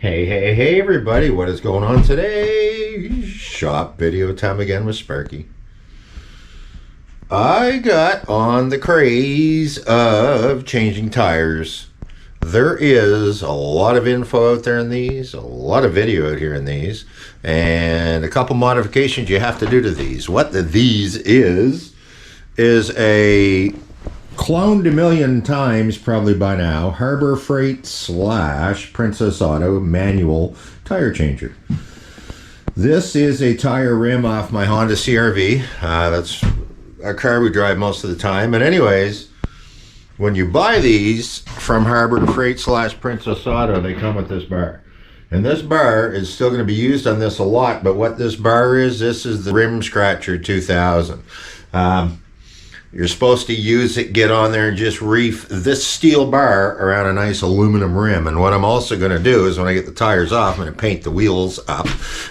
Hey everybody, what is going on today? Shop video time again with Sparky. I got on the craze of changing tires. There is a lot of info out there in these, a lot of video out here in these, and a couple modifications you have to do to these. What these is a cloned a million times probably by now Harbor Freight / Princess Auto manual tire changer. This is a tire rim off my Honda CRV. That's a car we drive most of the time. And anyways, when you buy these from Harbor Freight / Princess Auto, they come with this bar. And this bar is still going to be used on this a lot, but what this bar is, this is the Rim Scratcher 2000. You're supposed to use it, get on there and just reef this steel bar around a nice aluminum rim. And what I'm also going to do is when I get the tires off, I'm going to paint the wheels up.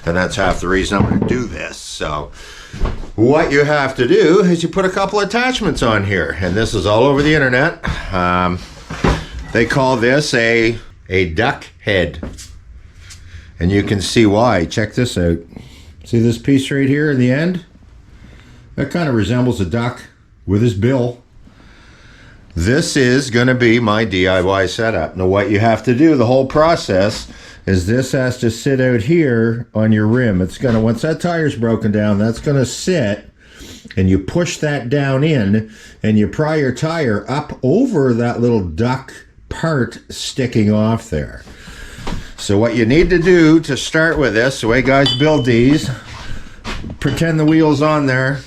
And that's half the reason I'm going to do this. So what you have to do is you put a couple attachments on here. And this is all over the internet. They call this a duck head. And you can see why. Check this out. See this piece right here in the end? That kind of resembles a duck with his bill. This is going to be my DIY setup. Now what you have to do, the whole process, is this has to sit out here on your rim. It's going to, once that tire's broken down, that's going to sit, and you push that down in, and you pry your tire up over that little duck part sticking off there. So what you need to do to start with this, the way guys build these, pretend the wheel's on there.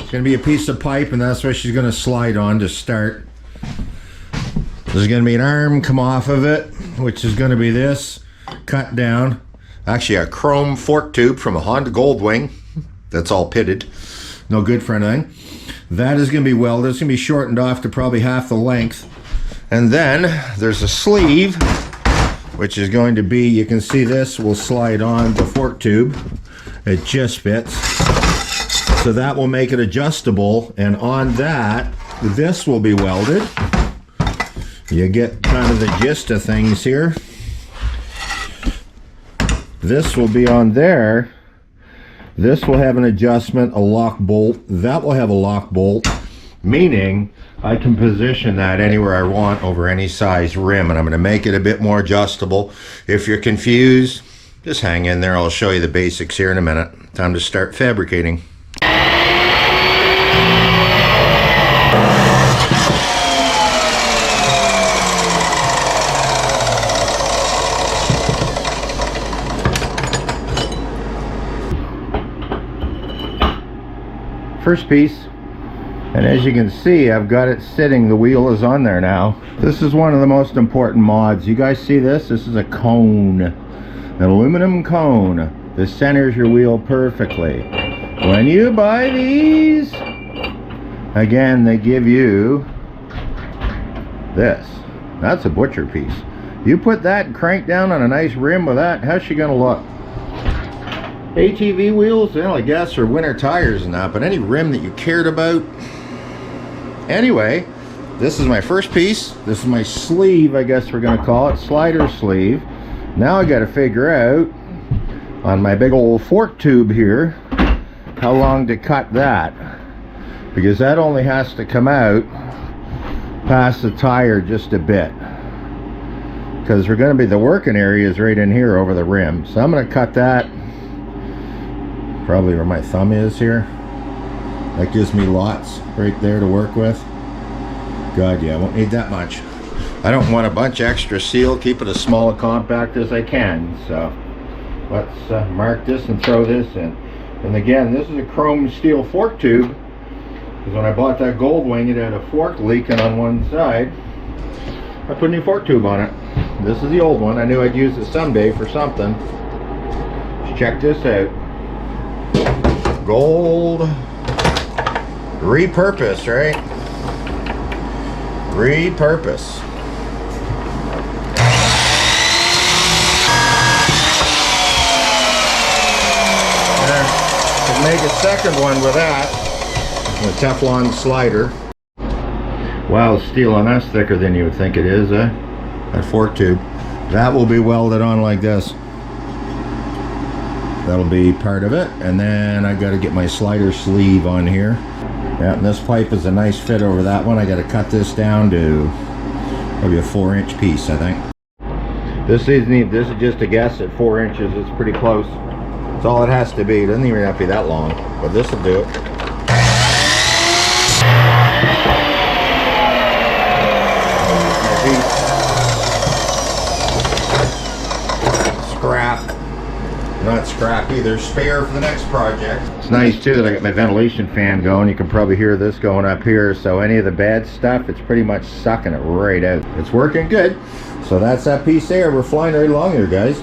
It's going to be a piece of pipe, and that's what she's going to slide on to start. There's going to be an arm come off of it, which is going to be this, cut down. Actually, a chrome fork tube from a Honda Goldwing. That's all pitted. No good for anything. That is going to be welded. It's going to be shortened off to probably half the length. And then there's a sleeve, which is going to be, you can see this will slide on the fork tube. It just fits. So that will make it adjustable, and on that, this will be welded. You get kind of the gist of things here. This will be on there. This will have an adjustment, a lock bolt. That will have a lock bolt, meaning I can position that anywhere I want over any size rim, and I'm going to make it a bit more adjustable. If you're confused, just hang in there. I'll show you the basics here in a minute. Time to start fabricating. First piece, and as you can see, I've got it sitting, the wheel is on there now. This is one of the most important mods. You guys see this? This is a cone, an aluminum cone. This centers your wheel perfectly. When you buy these, again, they give you this. That's a butcher piece. You put that and crank down on a nice rim with that, how's she gonna look? ATV wheels, well, I guess, or winter tires and that, but any rim that you cared about. Anyway, this is my first piece. This is my sleeve, I guess we're gonna call it, slider sleeve. Now I gotta figure out on my big old fork tube here how long to cut that, because that only has to come out past the tire just a bit, because we're going to be, the working area is right in here over the rim. So I'm going to cut that probably where my thumb is here. That gives me lots right there to work with. God, yeah, I won't need that much. I don't want a bunch extra seal, keep it as small and compact as I can. So let's mark this and throw this in. And again, this is a chrome steel fork tube, because when I bought that Goldwing, it had a fork leaking on one side. I put a new fork tube on it. This is the old one. I knew I'd use it someday for something. Let's check this out. Gold. Repurpose, right? Repurpose. Make a second one with that, a Teflon slider. Wow, steel on that's thicker than you would think it is, that fork tube. That will be welded on like this. That'll be part of it. And then I got to get my slider sleeve on here. Yeah, and this pipe is a nice fit over that one. I got to cut this down to probably a 4-inch piece, I think. This is just a guess at 4 inches. It's pretty close. That's all it has to be. It doesn't even have to be that long, but this will do it. Scrap. Not scrap either. Spare for the next project. It's nice too that I got my ventilation fan going. You can probably hear this going up here. So any of the bad stuff, it's pretty much sucking it right out. It's working good. So that's that piece there. We're flying right along here, guys.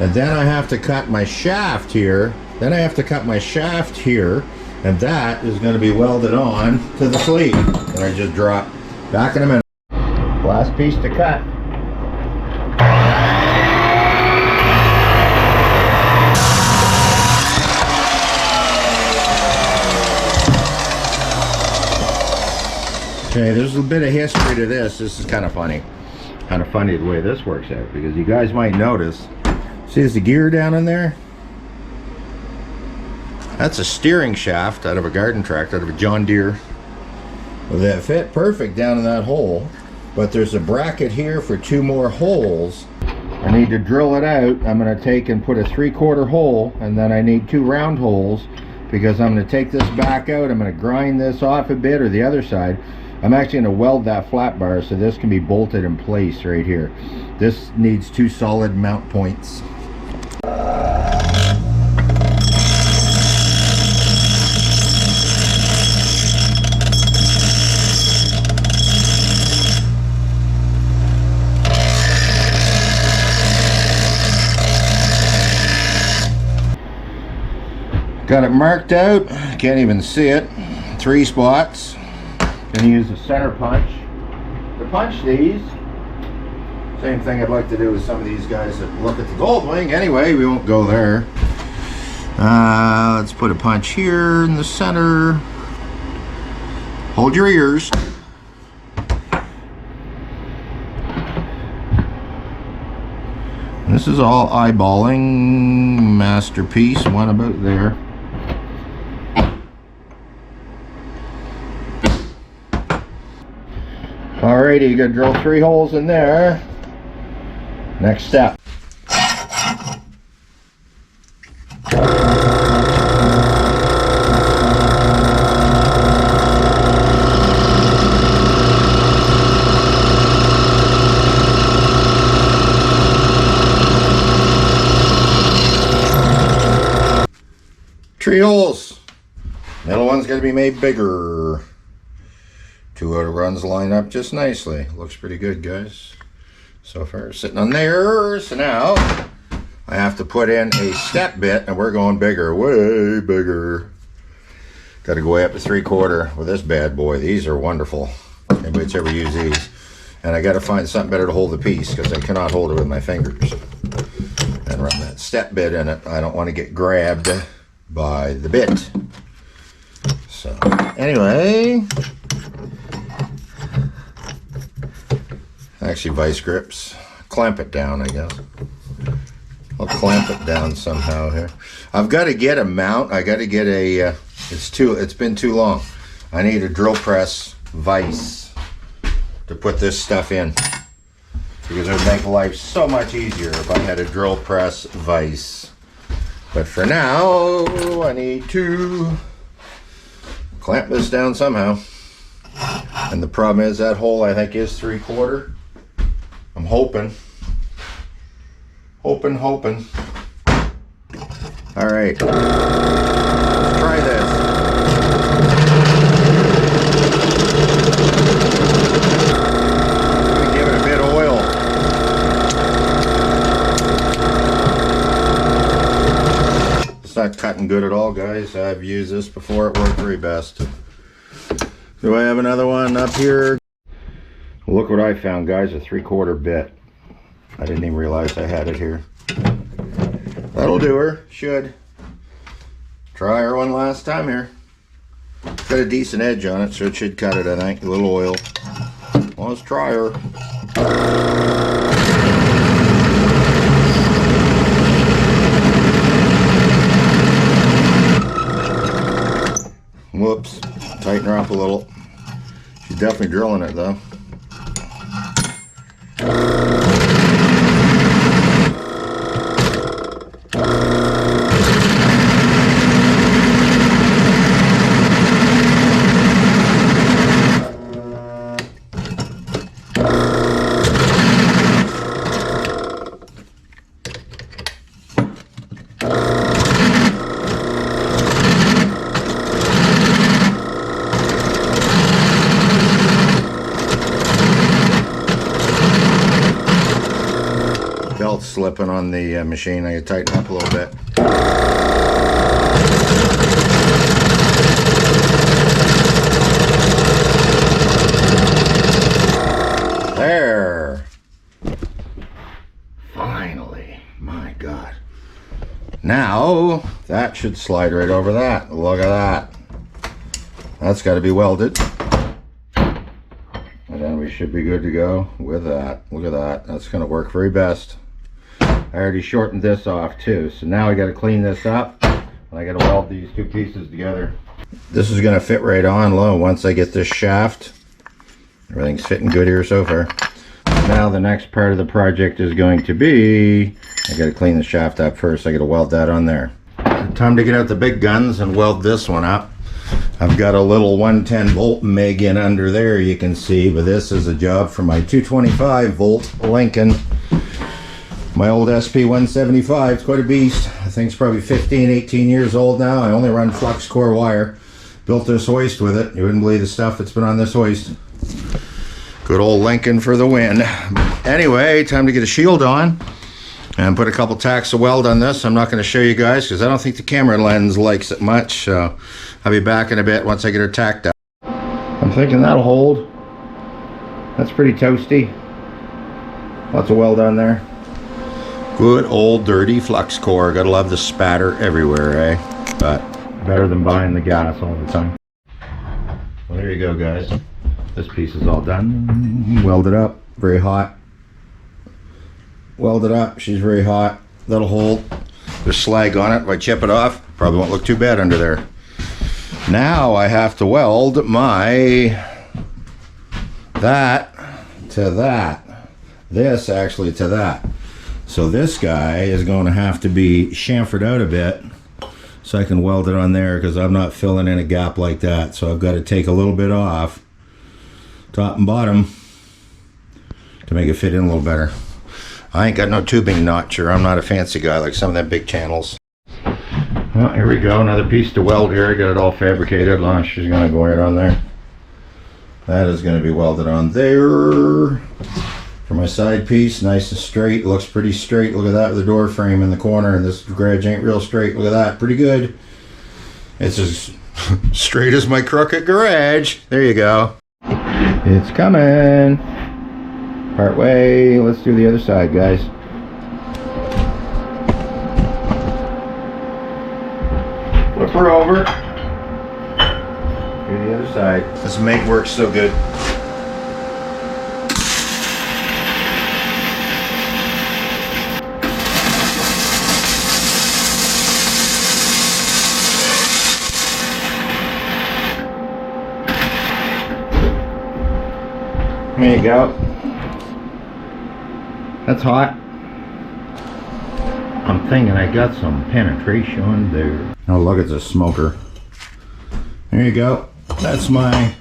And then I have to cut my shaft here. Then I have to cut my shaft here. And that is going to be welded on to the sleeve that I just dropped. Back in a minute. Last piece to cut. Okay, there's a bit of history to this. This is kind of funny. Kind of funny the way this works out, because you guys might notice, see there's the gear down in there? That's a steering shaft out of a garden tractor, out of a John Deere. Well, that fit perfect down in that hole, but there's a bracket here for 2 more holes. I need to drill it out. I'm going to take and put a 3/4 hole, and then I need 2 round holes, because I'm going to take this back out. I'm going to grind this off a bit, or the other side. I'm actually going to weld that flat bar so this can be bolted in place right here. This needs 2 solid mount points. Got it marked out. Can't even see it. 3 spots. Gonna use a center punch to punch these. Same thing I'd like to do with some of these guys that look at the Goldwing. Anyway, we won't go there. Let's put a punch here in the center. Hold your ears. This is all eyeballing. Masterpiece, one about there. Alrighty, you gotta drill 3 holes in there. Next step. Three holes. Middle one's gonna be made bigger. 2 outer runs line up just nicely. Looks pretty good, guys. So far, sitting on there. So now I have to put in a step bit, and we're going bigger, way bigger. Got to go way up to 3/4 with this bad boy. These are wonderful. Anybody's ever used these. And I got to find something better to hold the piece, because I cannot hold it with my fingers. And run that step bit in it. I don't want to get grabbed by the bit. So anyway, actually vice grips. Clamp it down, I guess. I'll clamp it down somehow here. I've got to get a mount. I got to get a. It's been too long. I need a drill press vise to put this stuff in, because it would make life so much easier if I had a drill press vise. But for now, I need to clamp this down somehow. And the problem is that hole, I think, is 3/4. I'm hoping. All right, let's try this. I'm gonna give it a bit of oil. It's not cutting good at all, guys. I've used this before. It worked very best. Do I have another one up here? Look what I found, guys. A 3/4 bit. I didn't even realize I had it here. That'll do her. Should. Try her one last time here. Got a decent edge on it, so it should cut it, I think. A little oil. Well, let's try her. Tighten her up a little. She's definitely drilling it though. Belt's slipping on the machine. I can tighten up a little bit. There. Finally. My God. Now, that should slide right over that. Look at that. That's got to be welded. And then we should be good to go with that. Look at that. That's going to work very best. I already shortened this off too, so now I got to clean this up and I got to weld these two pieces together. This is going to fit right on low once I get this shaft. Everything's fitting good here so far. Now the next part of the project is going to be, I got to clean the shaft up first. I got to weld that on there. Time to get out the big guns and weld this one up. I've got a little 110 volt MIG in under there, you can see, but this is a job for my 225 volt Lincoln. My old SP175, it's quite a beast. I think it's probably 15, 18 years old now. I only run flux core wire. Built this hoist with it. You wouldn't believe the stuff that's been on this hoist. Good old Lincoln for the win. Anyway, time to get a shield on and put a couple tacks of weld on this. I'm not going to show you guys because I don't think the camera lens likes it much. So I'll be back in a bit once I get her tacked up. I'm thinking that'll hold. That's pretty toasty. Lots of weld on there. Good old dirty flux core. Gotta love the spatter everywhere, eh? But better than buying the gas all the time. Well, there you go, guys. This piece is all done. Welded up. Very hot. Welded up. She's very hot. That'll hold. There's slag on it. If I chip it off, probably won't look too bad under there. Now I have to weld my that to that. This actually to that. So this guy is going to have to be chamfered out a bit so I can weld it on there because I'm not filling in a gap like that. So I've got to take a little bit off, top and bottom, to make it fit in a little better. I ain't got no tubing notch, or I'm not a fancy guy like some of them big channels. Well, here we go. Another piece to weld here. I got it all fabricated. She's going to go right on there. That is going to be welded on there. For my side piece, nice and straight. Looks pretty straight. Look at that with the door frame in the corner, and this garage ain't real straight. Look at that, pretty good. It's as straight as my crooked garage. There you go. It's coming. Part way. Let's do the other side, guys. Flip her over. Do the other side. This MIG works so good. There you go. That's hot. I'm thinking I got some penetration there. Oh look, it's a smoker. There you go. That's my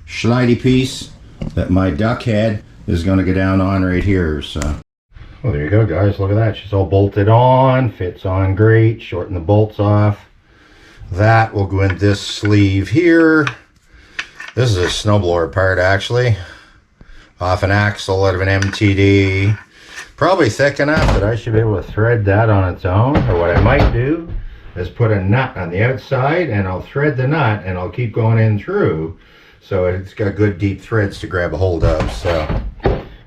slidey piece that my duck head is going to go down on right here. So, well, there you go, guys. Look at that. She's all bolted on. Fits on great. Shorten the bolts off. That will go in this sleeve here. This is a snowblower part, actually. Off an axle out of an MTD. Probably thick enough that I should be able to thread that on its own. Or what I might do is put a nut on the outside and I'll thread the nut and I'll keep going in through. So it's got good deep threads to grab a hold of. So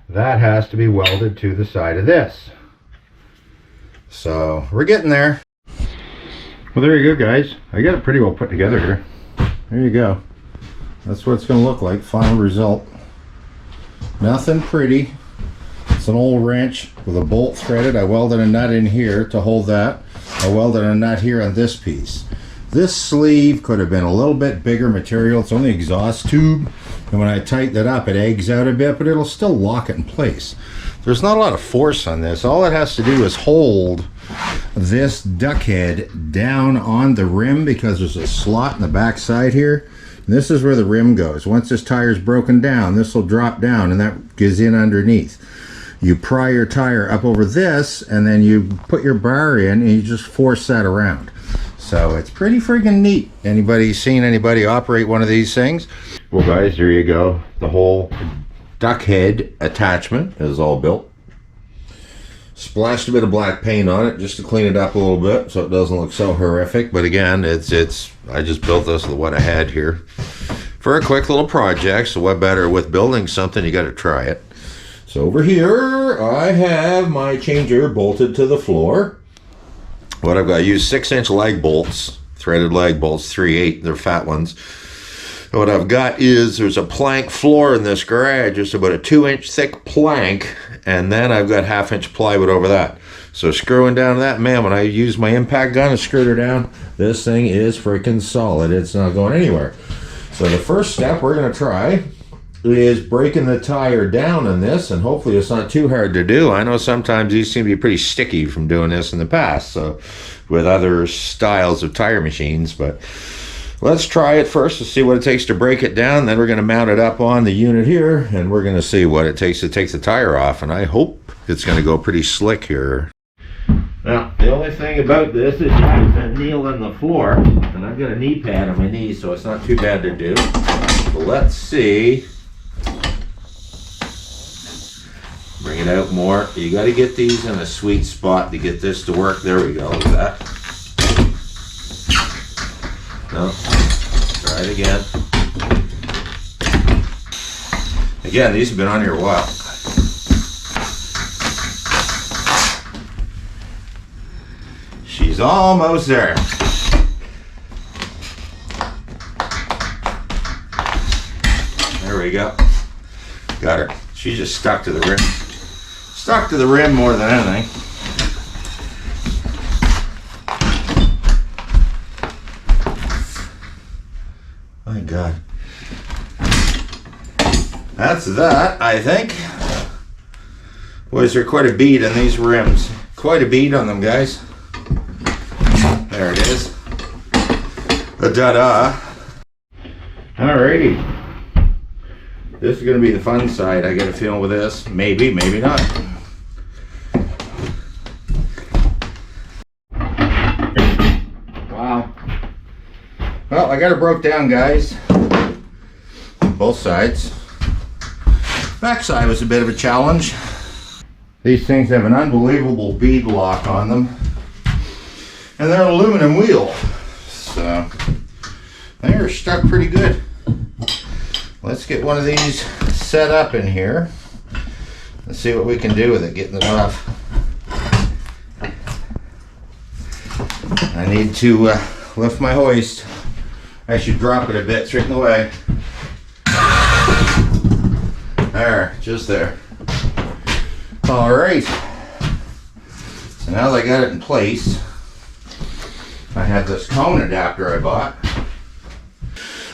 that has to be welded to the side of this. So we're getting there. Well, there you go, guys. I got it pretty well put together here. There you go. That's what it's going to look like. Final result. Nothing pretty. It's an old wrench with a bolt threaded. I welded a nut in here to hold that. I welded a nut here on this piece. This sleeve could have been a little bit bigger material. It's only exhaust tube, and when I tighten it up, it eggs out a bit, but it'll still lock it in place. There's not a lot of force on this. All it has to do is hold this duck head down on the rim, because there's a slot in the back side here. And this is where the rim goes. Once this tire is broken down, this will drop down, and that goes in underneath. You pry your tire up over this, and then you put your bar in, and you just force that around. So it's pretty friggin' neat. Anybody seen anybody operate one of these things? Well, guys, there you go. The whole duck head attachment is all built. Splashed a bit of black paint on it just to clean it up a little bit so it doesn't look so horrific. But again, I just built this with what I had here for a quick little project. So what better with building something, you got to try it. So over here, I have my changer bolted to the floor. What I've got, I use 6-inch lag bolts, threaded lag bolts, 3/8, they're fat ones. What I've got is, there's a plank floor in this garage, just about a 2-inch thick plank, and then I've got 1/2-inch plywood over that. So screwing down that, man, when I use my impact gun and screwed her down, this thing is freaking solid. It's not going anywhere. So the first step we're going to try is breaking the tire down on this, and hopefully it's not too hard to do. I know sometimes these seem to be pretty sticky from doing this in the past, so with other styles of tire machines, but let's try it first to see what it takes to break it down. Then we're going to mount it up on the unit here, and we're going to see what it takes to take the tire off, and I hope it's going to go pretty slick here. Now, the only thing about this is you have to kneel on the floor, and I've got a knee pad on my knees, so it's not too bad to do. But let's see. Bring it out more. You got to get these in a sweet spot to get this to work. There we go. Look at that. No. Try it again. Again, these have been on here a while. She's almost there. There we go. Got her. She just stuck to the rim. Stuck to the rim more than anything. My God. That's that, I think. Boys, there's quite a bead on these rims. Quite a bead on them, guys. There it is. Da-da. Alrighty. This is going to be the fun side, I get a feeling, with this. Maybe, maybe not. Wow. Well, I got it broke down, guys. Both sides. Back side was a bit of a challenge. These things have an unbelievable bead lock on them. And they're an aluminum wheel. So, they're stuck pretty good. Let's get one of these set up in here. Let's see what we can do with it, getting it off. I need to lift my hoist. I should drop it a bit, straighten the way. There, just there. All right. So now that I got it in place, I have this cone adapter I bought.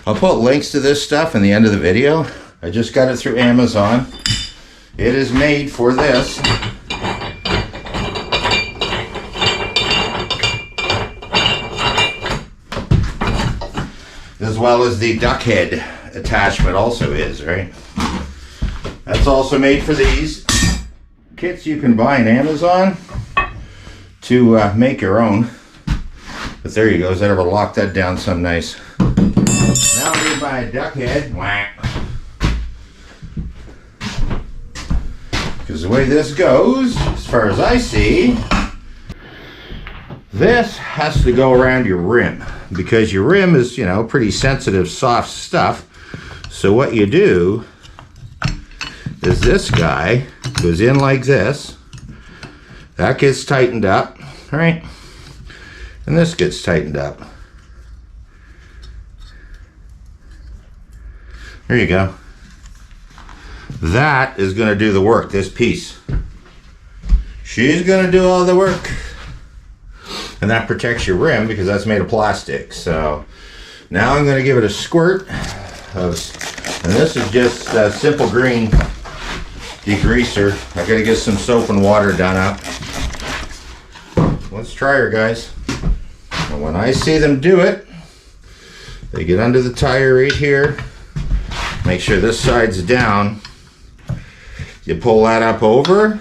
I'll put links to this stuff in the end of the video. I just got it through Amazon. It is made for this. As well as the duck head attachment also is, right? That's also made for these. Kits you can buy on Amazon to make your own. But there you go, that'll lock that down some nice. Now I'm going to buy a duck head. Because the way this goes, as far as I see, this has to go around your rim. Because your rim is, you know, pretty sensitive, soft stuff. So what you do is this guy goes in like this. That gets tightened up, right? And this gets tightened up. There you go. That is going to do the work, this piece. She's going to do all the work. and that protects your rim because that's made of plastic. So now I'm going to give it a squirt of, and this is just simple green degreaser. I got to get some soap and water done up. Let's try her, guys. And when I see them do it, they get under the tire right here. Make sure this side's down. You pull that up over.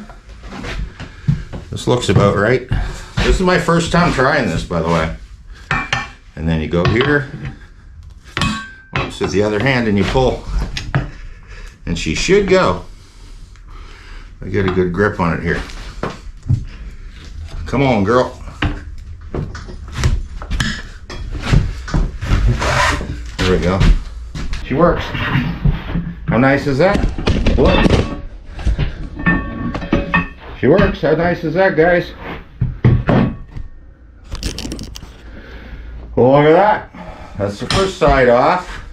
This looks about right. This is my first time trying this, by the way. And then you go here. Oops, with the other hand, and you pull. And she should go. I get a good grip on it here. Come on, girl. There we go. She works. How nice is that? Look. She works. How nice is that, guys? Well, look at that. That's the first side off.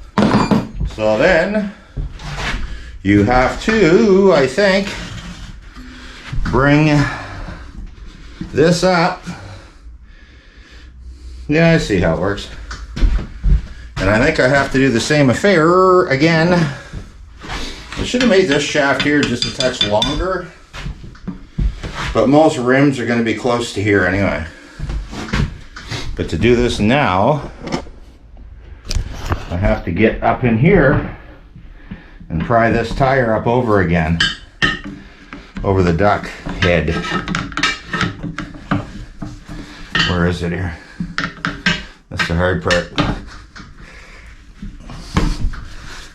So then you have to, I think, bring this up. Yeah, I see how it works. And I think I have to do the same affair again. I should have made this shaft here just a touch longer, but most rims are going to be close to here anyway. But to do this now, I have to get up in here and pry this tire up over again, over the duck head. Where is it here? That's the hard part.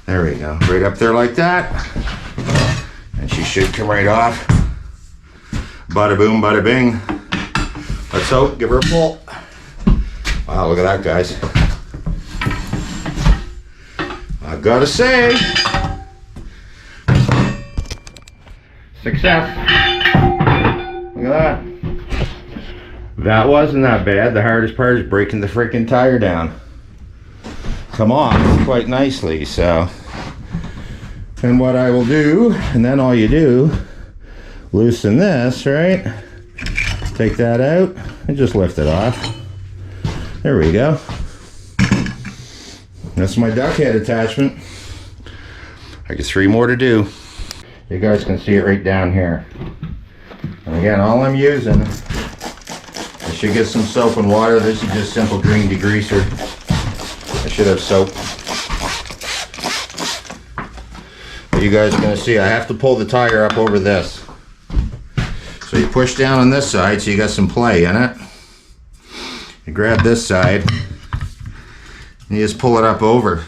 There we go. Right up there like that. And she should come right off. Bada boom, bada bing. Let's hope. Give her a pull. Wow, look at that, guys. I've got to say, success. Look at that. That wasn't that bad. The hardest part is breaking the freaking tire down. Come on, quite nicely. So, and what I will do, and then all you do, loosen this, right? Take that out and just lift it off. There we go. That's my duck head attachment. I got 3 more to do. You guys can see it right down here. And again, all I'm using, I should get some soap and water. This is just simple green degreaser. I should have soap. But you guys are going to see I have to pull the tire up over this. So you push down on this side so you got some play in it. You grab this side and you just pull it up over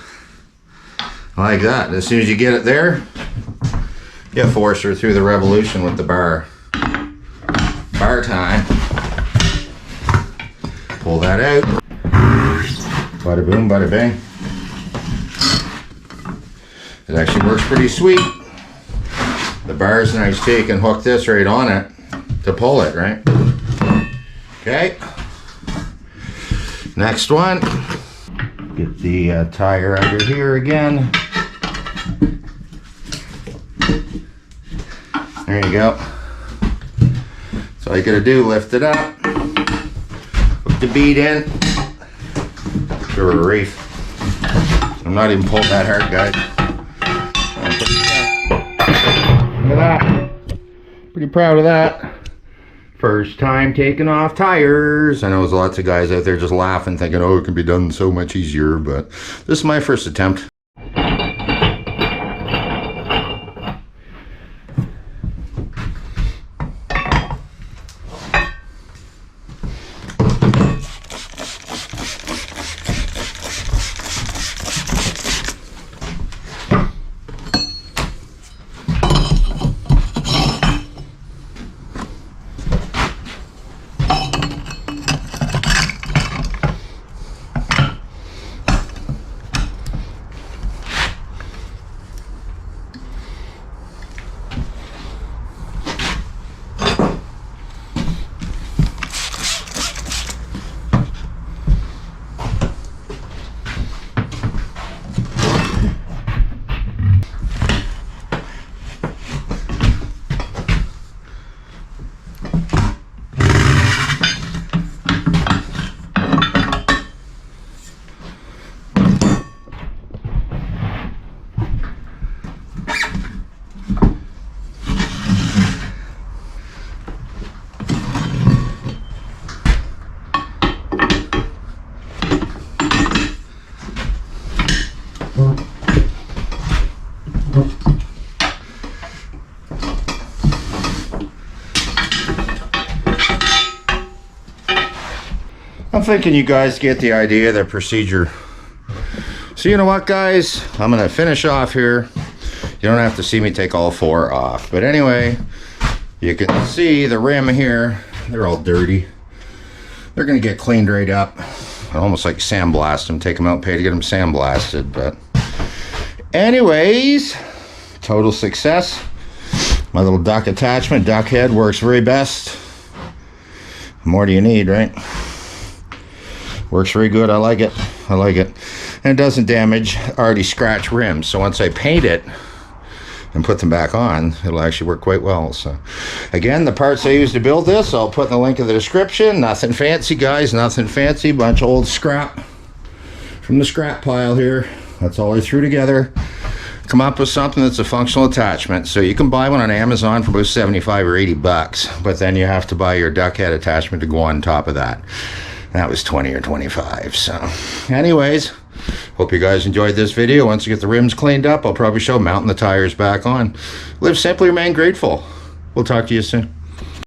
like that. As soon as you get it there, you force her through the revolution with the bar. Bar time. Pull that out. Bada boom, bada bing. It actually works pretty sweet. The bar's nice too. You can hook this right on it to pull it, right? Okay. Next one. Get the tire under here again. There you go. So all you gotta do, lift it up, hook the bead in, give her a reef. I'm not even pulling that hard, guys. Look at that. Pretty proud of that. First time taking off tires. I know there's lots of guys out there just laughing, thinking, oh, it can be done so much easier, but this is my first attempt. I'm thinking you guys get the idea of the procedure. So you know what, guys? I'm going to finish off here. You don't have to see me take all 4 off. But anyway, you can see the rim here. They're all dirty. They're going to get cleaned right up. I almost like sandblast them. Take them out, pay to get them sandblasted. But anyways, total success. My little duck attachment, duck head, works very best. More do you need, right? Works very good. I like it. I like it. And it doesn't damage already scratched rims. So once I paint it and put them back on, it'll actually work quite well. So again, the parts I used to build this, I'll put in the link in the description. Nothing fancy, guys. Nothing fancy. Bunch of old scrap from the scrap pile here. That's all I threw together. Come up with something that's a functional attachment. So you can buy one on Amazon for about 75 or 80 bucks, but then you have to buy your duck head attachment to go on top of that. That was 20 or 25. So anyways, hope you guys enjoyed this video. Once you get the rims cleaned up, I'll probably show mounting the tires back on. Live simply, remain grateful. We'll talk to you soon.